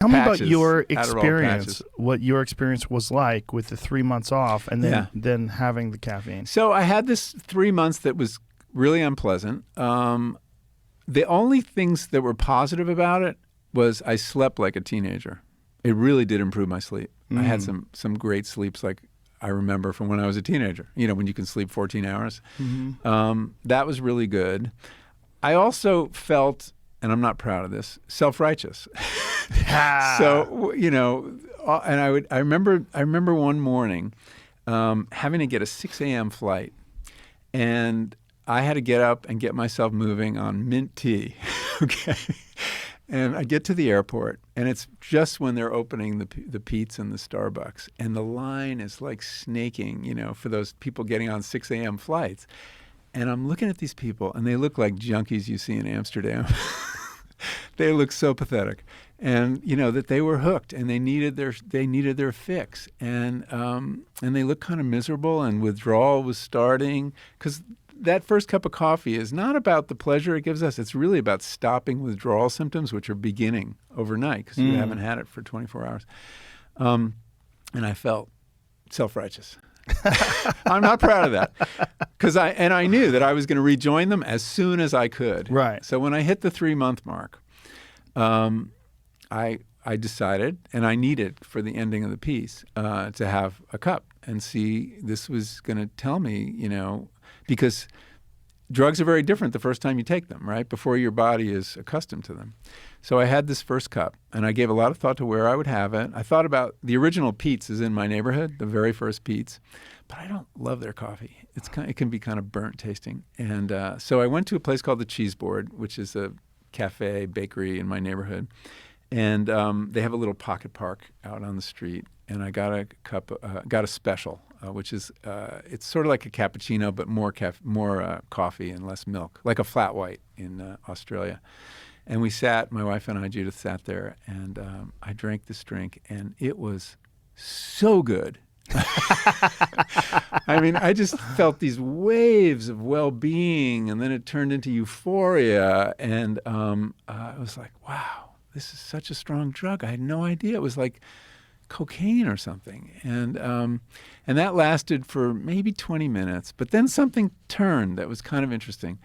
Tell me about patches, your Adderall experience, patches. what your experience was like with the 3 months off and then, Yeah. then having the caffeine. So I had this 3 months that was really unpleasant. The only things that were positive about it was I slept like a teenager. It really did improve my sleep. I had some great sleeps, like I remember from when I was a teenager, when you can sleep 14 hours. That was really good. I also felt, and I'm not proud of this, self-righteous. So, and I remember one morning having to get a 6 a.m. flight, and I had to get up and get myself moving on mint tea. Okay. And I get to the airport, and it's just when they're opening the Pete's and the Starbucks, and the line is like snaking, for those people getting on 6 a.m. flights. And I'm looking at these people, and they look like junkies you see in Amsterdam. They look so pathetic, and that they were hooked, and they needed their fix, and they looked kind of miserable, and withdrawal was starting because that first cup of coffee is not about the pleasure it gives us. It's really about stopping withdrawal symptoms, which are beginning overnight because you haven't had it for 24 hours. And I felt self-righteous. I'm not proud of that because I knew that I was going to rejoin them as soon as I could. Right. So when I hit the 3-month mark, I decided, and I needed for the ending of the piece, to have a cup and see. This was going to tell me, because drugs are very different the first time you take them, right? Before your body is accustomed to them. So I had this first cup, and I gave a lot of thought to where I would have it. I thought about the original Pete's is in my neighborhood, the very first Pete's, but I don't love their coffee. It can be kind of burnt tasting. And so I went to a place called the Cheese Board, which is a cafe, bakery in my neighborhood. And they have a little pocket park out on the street. And I got a cup, got a special, which is it's sort of like a cappuccino, but more coffee and less milk, like a flat white in Australia. And we sat, my wife and I, Judith, sat there, and I drank this drink, and it was so good. I mean, I just felt these waves of well-being, and then it turned into euphoria, and I was like, wow, this is such a strong drug. I had no idea. It was like cocaine or something. And that lasted for maybe 20 minutes, but then something turned that was kind of interesting.